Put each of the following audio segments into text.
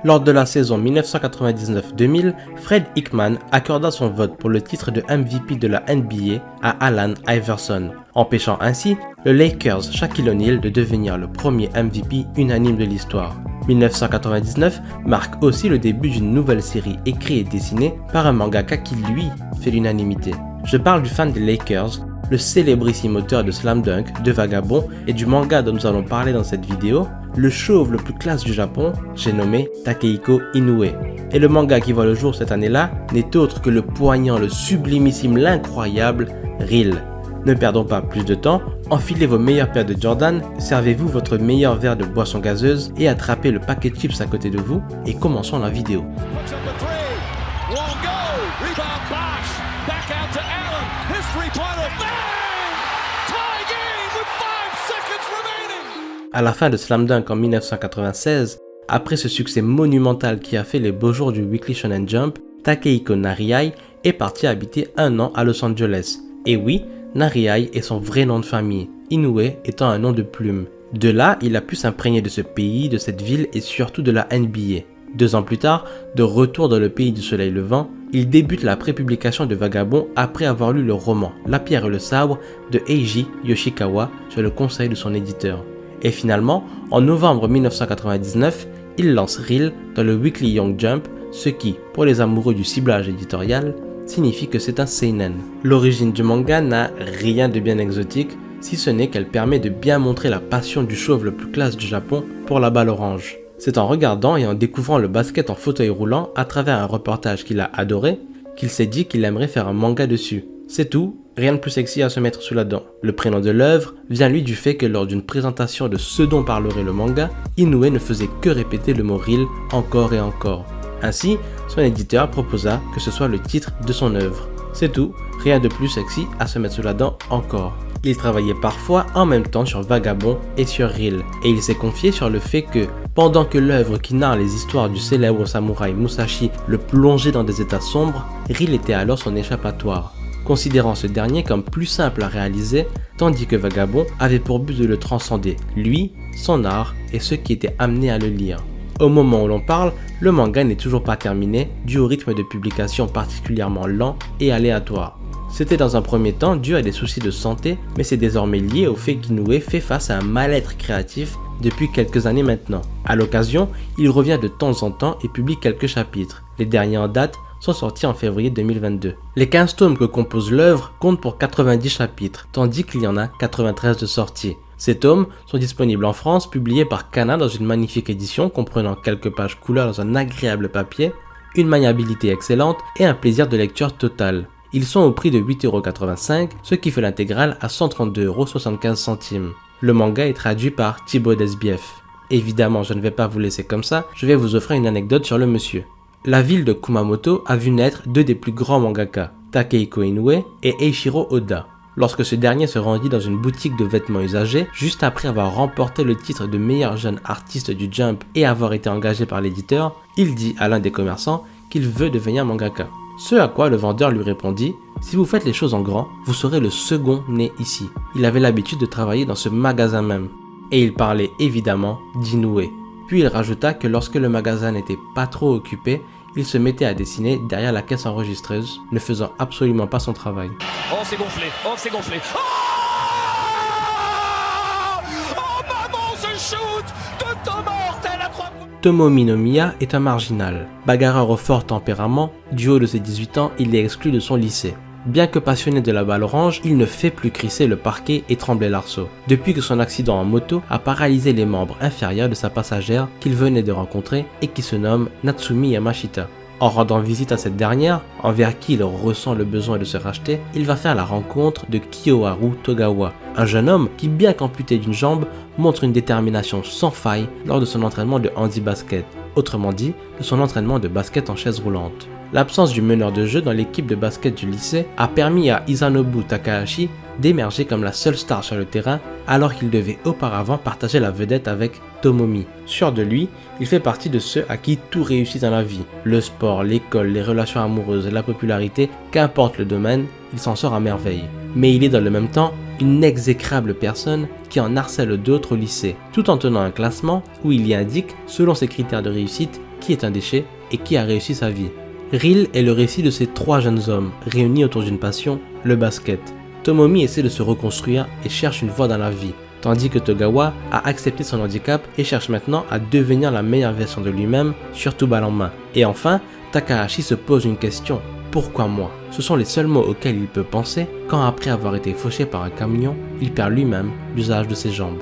Lors de la saison 1999-2000, Fred Hickman accorda son vote pour le titre de MVP de la NBA à Allen Iverson, empêchant ainsi le Lakers Shaquille O'Neal de devenir le premier MVP unanime de l'histoire. 1999 marque aussi le début d'une nouvelle série écrite et dessinée par un mangaka qui lui fait l'unanimité. Je parle du fan des Lakers, le célébrissime auteur de Slam Dunk, de Vagabond et du manga dont nous allons parler dans cette vidéo, le chauve le plus classe du Japon, j'ai nommé Takehiko Inoue. Et le manga qui voit le jour cette année-là n'est autre que le poignant, le sublimissime, l'incroyable Reel. Ne perdons pas plus de temps, enfilez vos meilleures paires de Jordan, servez-vous votre meilleur verre de boisson gazeuse et attrapez le paquet de chips à côté de vous et commençons la vidéo. À la fin de Slam Dunk en 1996, après ce succès monumental qui a fait les beaux jours du Weekly Shonen Jump, Takehiko Nariai est parti habiter 1 an à Los Angeles. Et oui, Nariai est son vrai nom de famille, Inoue étant un nom de plume. De là, il a pu s'imprégner de ce pays, de cette ville et surtout de la NBA. 2 ans plus tard, de retour dans le pays du soleil levant, il débute la prépublication de Vagabond après avoir lu le roman La pierre et le sabre de Eiji Yoshikawa sur le conseil de son éditeur. Et finalement, en novembre 1999, il lance Reel dans le Weekly Young Jump, ce qui, pour les amoureux du ciblage éditorial, signifie que c'est un seinen. L'origine du manga n'a rien de bien exotique, si ce n'est qu'elle permet de bien montrer la passion du chauve le plus classe du Japon pour la balle orange. C'est en regardant et en découvrant le basket en fauteuil roulant à travers un reportage qu'il a adoré, qu'il s'est dit qu'il aimerait faire un manga dessus. C'est tout, rien de plus sexy à se mettre sous la dent. Le prénom de l'œuvre vient lui du fait que lors d'une présentation de ce dont parlerait le manga, Inoue ne faisait que répéter le mot Reel encore et encore. Ainsi, son éditeur proposa que ce soit le titre de son œuvre. C'est tout, rien de plus sexy à se mettre sous la dent encore. Il travaillait parfois en même temps sur Vagabond et sur Reel, et il s'est confié sur le fait que, pendant que l'œuvre qui narre les histoires du célèbre samouraï Musashi le plongeait dans des états sombres, Reel était alors son échappatoire, considérant ce dernier comme plus simple à réaliser, tandis que Vagabond avait pour but de le transcender, lui, son art et ceux qui étaient amenés à le lire. Au moment où l'on parle, le manga n'est toujours pas terminé, dû au rythme de publication particulièrement lent et aléatoire. C'était dans un premier temps dû à des soucis de santé, mais c'est désormais lié au fait qu'Inoue fait face à un mal-être créatif depuis quelques années maintenant. À l'occasion, il revient de temps en temps et publie quelques chapitres. Les derniers en date sont sortis en février 2022. Les 15 tomes que compose l'œuvre comptent pour 90 chapitres, tandis qu'il y en a 93 de sorties. Ces tomes sont disponibles en France, publiés par Kana dans une magnifique édition comprenant quelques pages couleur dans un agréable papier, une maniabilité excellente et un plaisir de lecture total. Ils sont au prix de 8,85 €, ce qui fait l'intégrale à 132,75 €. Le manga est traduit par Thibaut Desbief. Évidemment, je ne vais pas vous laisser comme ça, je vais vous offrir une anecdote sur le monsieur. La ville de Kumamoto a vu naître 2 des plus grands mangaka, Takehiko Inoue et Eiichiro Oda. Lorsque ce dernier se rendit dans une boutique de vêtements usagés, juste après avoir remporté le titre de meilleur jeune artiste du Jump et avoir été engagé par l'éditeur, il dit à l'un des commerçants qu'il veut devenir mangaka. Ce à quoi le vendeur lui répondit « Si vous faites les choses en grand, vous serez le second né ici ». Il avait l'habitude de travailler dans ce magasin même. Et il parlait évidemment d'Inoue. Puis il rajouta que lorsque le magasin n'était pas trop occupé, il se mettait à dessiner derrière la caisse enregistreuse, ne faisant absolument pas son travail. Oh c'est gonflé, oh c'est gonflé. Oh, oh maman ce shoot de temps mortel à 3 points. Tomomi Nomiya est un marginal. Bagarreur au fort tempérament, du haut de ses 18 ans, il est exclu de son lycée. Bien que passionné de la balle orange, il ne fait plus crisser le parquet et trembler l'arceau, depuis que son accident en moto a paralysé les membres inférieurs de sa passagère qu'il venait de rencontrer et qui se nomme Natsumi Yamashita. En rendant visite à cette dernière, envers qui il ressent le besoin de se racheter, il va faire la rencontre de Kiyoharu Togawa, un jeune homme qui, bien qu'amputé d'une jambe, montre une détermination sans faille lors de son entraînement de handi-basket, autrement dit, de son entraînement de basket en chaise roulante. L'absence du meneur de jeu dans l'équipe de basket du lycée a permis à Isanobu Takahashi d'émerger comme la seule star sur le terrain alors qu'il devait auparavant partager la vedette avec Tomomi. Sûr de lui, il fait partie de ceux à qui tout réussit dans la vie. Le sport, l'école, les relations amoureuses, la popularité, qu'importe le domaine, il s'en sort à merveille. Mais il est dans le même temps une exécrable personne qui en harcèle d'autres au lycée, tout en tenant un classement où il y indique, selon ses critères de réussite, qui est un déchet et qui a réussi sa vie. Reel est le récit de ces trois jeunes hommes, réunis autour d'une passion, le basket. Tomomi essaie de se reconstruire et cherche une voie dans la vie, tandis que Togawa a accepté son handicap et cherche maintenant à devenir la meilleure version de lui-même, surtout balle en main. Et enfin, Takahashi se pose une question. Pourquoi moi? Ce sont les seuls mots auxquels il peut penser quand après avoir été fauché par un camion, il perd lui-même l'usage de ses jambes.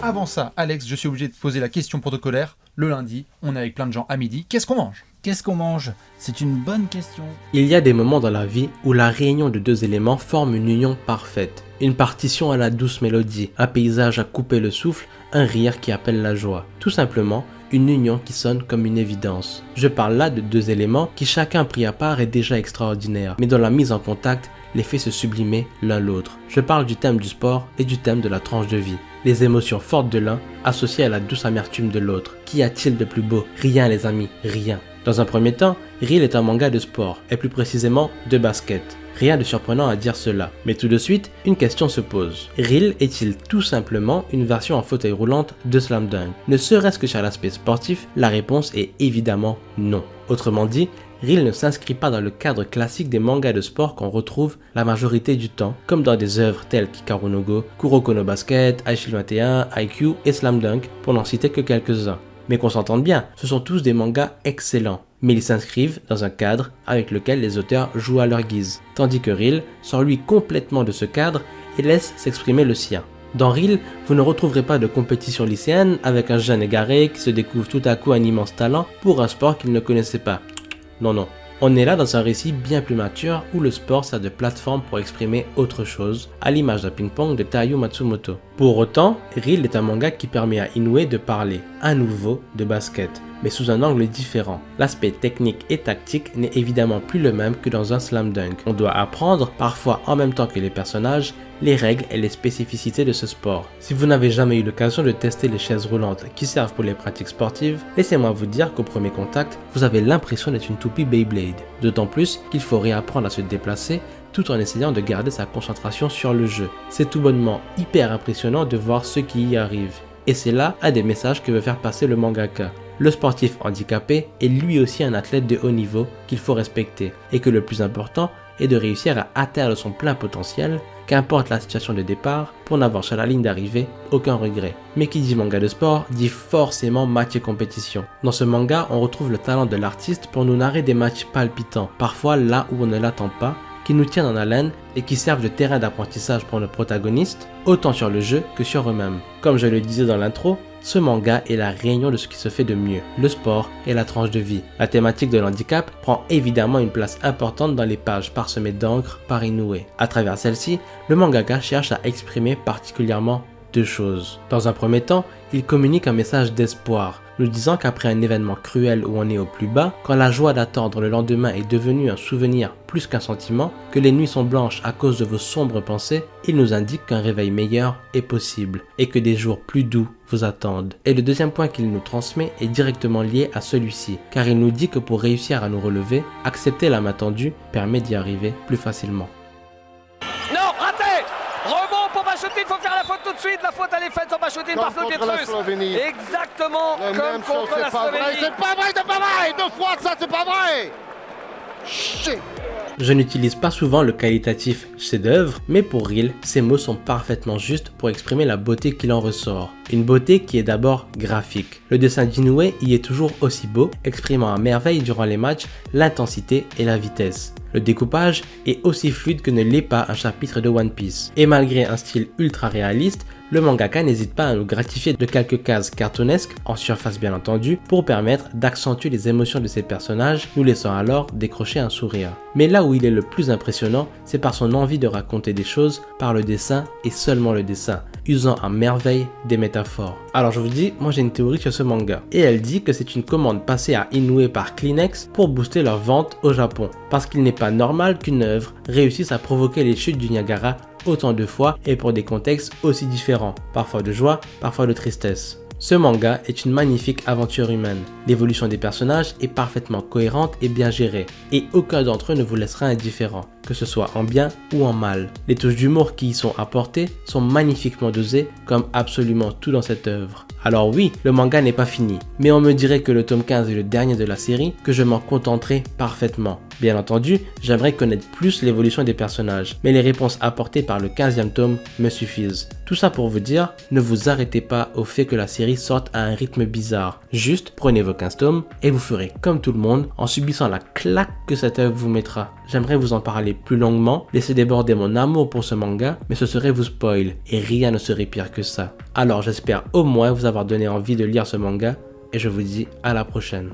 Avant ça, Alex, je suis obligé de poser la question protocolaire. Le lundi, on est avec plein de gens à midi. Qu'est-ce qu'on mange? Qu'est-ce qu'on mange? C'est une bonne question. Il y a des moments dans la vie où la réunion de deux éléments forme une union parfaite. Une partition à la douce mélodie, un paysage à couper le souffle, un rire qui appelle la joie. Tout simplement, une union qui sonne comme une évidence. Je parle là de deux éléments qui chacun pris à part est déjà extraordinaire, mais dans la mise en contact, les fait se sublimer l'un l'autre. Je parle du thème du sport et du thème de la tranche de vie. Les émotions fortes de l'un associées à la douce amertume de l'autre. Qu'y a-t-il de plus beau? Rien les amis, rien. Dans un premier temps, Reel est un manga de sport, et plus précisément de basket. Rien de surprenant à dire cela. Mais tout de suite, une question se pose. Reel est-il tout simplement une version en fauteuil roulante de Slam Dunk? Ne serait-ce que sur l'aspect sportif, la réponse est évidemment non. Autrement dit, Reel ne s'inscrit pas dans le cadre classique des mangas de sport qu'on retrouve la majorité du temps, comme dans des œuvres telles qu'Hikaru no Go, Kuroko no Basket, Aishii 21, Haikyuu et Slam Dunk, pour n'en citer que quelques-uns. Mais qu'on s'entende bien, ce sont tous des mangas excellents, mais ils s'inscrivent dans un cadre avec lequel les auteurs jouent à leur guise, tandis que Reel sort lui complètement de ce cadre et laisse s'exprimer le sien. Dans Reel, vous ne retrouverez pas de compétition lycéenne avec un jeune égaré qui se découvre tout à coup un immense talent pour un sport qu'il ne connaissait pas. Non, non. On est là dans un récit bien plus mature où le sport sert de plateforme pour exprimer autre chose, à l'image d'un ping-pong de Taiyo Matsumoto. Pour autant, Reel est un manga qui permet à Inoue de parler, à nouveau, de basket, mais sous un angle différent. L'aspect technique et tactique n'est évidemment plus le même que dans un slam dunk. On doit apprendre, parfois en même temps que les personnages, les règles et les spécificités de ce sport. Si vous n'avez jamais eu l'occasion de tester les chaises roulantes qui servent pour les pratiques sportives, laissez-moi vous dire qu'au premier contact, vous avez l'impression d'être une toupie Beyblade. D'autant plus qu'il faut réapprendre à se déplacer tout en essayant de garder sa concentration sur le jeu. C'est tout bonnement hyper impressionnant de voir ceux qui y arrivent. Et c'est là un des messages que veut faire passer le mangaka. Le sportif handicapé est lui aussi un athlète de haut niveau qu'il faut respecter, et que le plus important est de réussir à atteindre son plein potentiel, qu'importe la situation de départ, pour n'avoir sur la ligne d'arrivée aucun regret. Mais qui dit manga de sport dit forcément match et compétition. Dans ce manga, on retrouve le talent de l'artiste pour nous narrer des matchs palpitants, parfois là où on ne l'attend pas, qui nous tiennent en haleine et qui servent de terrain d'apprentissage pour nos protagonistes, autant sur le jeu que sur eux-mêmes. Comme je le disais dans l'intro, ce manga est la réunion de ce qui se fait de mieux, le sport et la tranche de vie. La thématique de l'handicap prend évidemment une place importante dans les pages parsemées d'encre par Inoue. À travers celle-ci, le mangaka cherche à exprimer particulièrement deux choses. Dans un premier temps, il communique un message d'espoir, nous disant qu'après un événement cruel où on est au plus bas, quand la joie d'attendre le lendemain est devenue un souvenir plus qu'un sentiment, que les nuits sont blanches à cause de vos sombres pensées, il nous indique qu'un réveil meilleur est possible et que des jours plus doux vous attendent. Et le deuxième point qu'il nous transmet est directement lié à celui-ci, car il nous dit que pour réussir à nous relever, accepter la main tendue permet d'y arriver plus facilement. Non, raté. Rebond pour Bachotin, il faut faire la faute tout de suite. La faute elle est faite sur Bachotin par Flo Pietrus. Exactement comme contre la Slovénie. C'est pas vrai, deux fois ça, c'est pas vrai. Shit. Je n'utilise pas souvent le qualitatif chef-d'œuvre, mais pour Reel, ces mots sont parfaitement justes pour exprimer la beauté qu'il en ressort. Une beauté qui est d'abord graphique. Le dessin d'Inoue y est toujours aussi beau, exprimant à merveille durant les matchs l'intensité et la vitesse. Le découpage est aussi fluide que ne l'est pas un chapitre de One Piece. Et malgré un style ultra réaliste, le mangaka n'hésite pas à nous gratifier de quelques cases cartoonesques, en surface bien entendu, pour permettre d'accentuer les émotions de ses personnages, nous laissant alors décrocher un sourire. Mais là où il est le plus impressionnant, c'est par son envie de raconter des choses par le dessin et seulement le dessin, usant à merveille des métaphores. Alors je vous dis, moi j'ai une théorie sur ce manga, et elle dit que c'est une commande passée à Inoue par Kleenex pour booster leur vente au Japon, parce qu'il n'est pas normal qu'une œuvre réussisse à provoquer les chutes du Niagara autant de fois et pour des contextes aussi différents, parfois de joie, parfois de tristesse. Ce manga est une magnifique aventure humaine. L'évolution des personnages est parfaitement cohérente et bien gérée, et aucun d'entre eux ne vous laissera indifférent. que ce soit en bien ou en mal. Les touches d'humour qui y sont apportées sont magnifiquement dosées, comme absolument tout dans cette œuvre. Alors oui, le manga n'est pas fini, mais on me dirait que le tome 15 est le dernier de la série, que je m'en contenterai parfaitement. Bien entendu, j'aimerais connaître plus l'évolution des personnages, mais les réponses apportées par le 15e tome me suffisent. Tout ça pour vous dire, ne vous arrêtez pas au fait que la série sorte à un rythme bizarre. Juste prenez vos 15 tomes et vous ferez comme tout le monde en subissant la claque que cette œuvre vous mettra. J'aimerais vous en parler plus longuement, laisser déborder mon amour pour ce manga, mais ce serait vous spoil et rien ne serait pire que ça. Alors j'espère au moins vous avoir donné envie de lire ce manga et je vous dis à la prochaine.